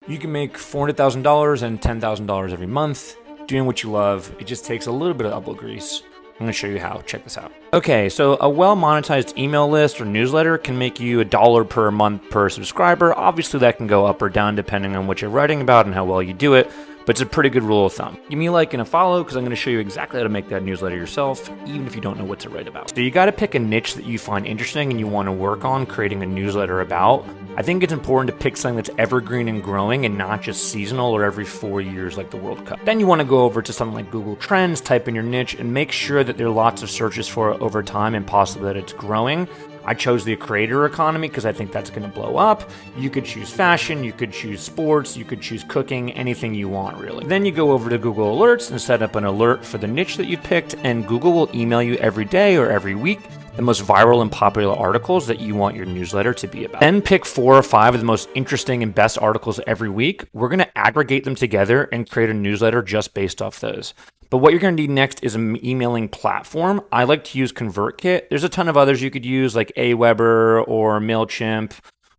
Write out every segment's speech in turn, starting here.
You can make $400,000 and $10,000 every month doing what you love. It just takes a little bit of elbow grease. I'm going to show you how. Check this out. Okay, so a well-monetized email list or newsletter can make you $1 per month per subscriber. Obviously, that can go up or down depending on what you're writing about and how well you do it, but it's a pretty good rule of thumb. Give me a like and a follow because I'm going to show you exactly how to make that newsletter yourself, even if you don't know what to write about. So you got to pick a niche that you find interesting and you want to work on creating a newsletter about. I think it's important to pick something that's evergreen and growing and not just seasonal or every 4 years like the World Cup. Then you want to go over to something like Google Trends, type in your niche, and make sure that there are lots of searches for it over time and possibly that it's growing. I chose the creator economy because I think that's going to blow up. You could choose fashion, you could choose sports, you could choose cooking, anything you want really. Then you go over to Google Alerts and set up an alert for the niche that you picked, and Google will email you every day or every week the most viral and popular articles that you want your newsletter to be about. Then pick 4 or 5 of the most interesting and best articles every week. We're going to aggregate them together and create a newsletter just based off those. But what you're going to need next is an emailing platform. I like to use ConvertKit. There's a ton of others you could use like Aweber or MailChimp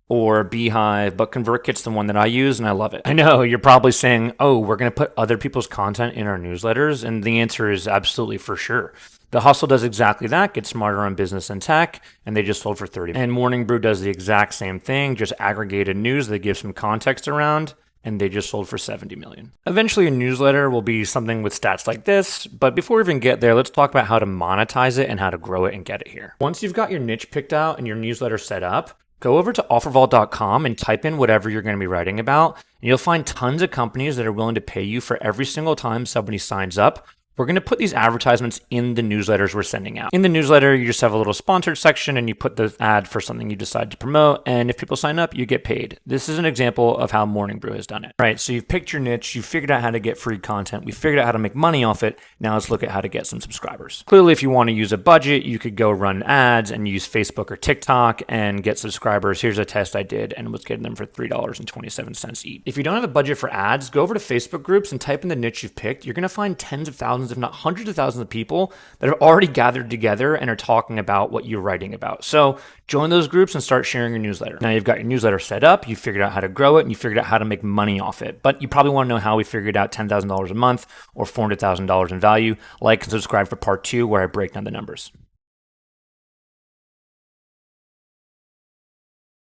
or Beehive, but ConvertKit's the one that I use and I love it. I know you're probably saying, oh, we're going to put other people's content in our newsletters. And the answer is absolutely for sure. The Hustle does exactly that, Get Smarter on Business and Tech, and they just sold for 30. And Morning Brew does the exact same thing, just aggregated news that gives some context around, and they just sold for 70 million. Eventually a newsletter will be something with stats like this, but before we even get there, let's talk about how to monetize it and how to grow it and get it here. Once you've got your niche picked out and your newsletter set up, go over to offervault.com and type in whatever you're going to be writing about, and you'll find tons of companies that are willing to pay you for every single time somebody signs up. We're going to put these advertisements in the newsletters we're sending out. In the newsletter, you just have a little sponsored section and you put the ad for something you decide to promote. And if people sign up, you get paid. This is an example of how Morning Brew has done it. All right, so you've picked your niche, you've figured out how to get free content, we figured out how to make money off it. Now let's look at how to get some subscribers. Clearly, if you want to use a budget, you could go run ads and use Facebook or TikTok and get subscribers. Here's a test I did and was getting them for $3.27 each. If you don't have a budget for ads, go over to Facebook groups and type in the niche you've picked. You're going to find tens of thousands, if not hundreds of thousands of people that have already gathered together and are talking about what you're writing about. So join those groups and start sharing your newsletter. Now you've got your newsletter set up, you figured out how to grow it, and you figured out how to make money off it. But you probably want to know how we figured out $10,000 a month or $400,000 in value. Like and subscribe for part 2 where I break down the numbers.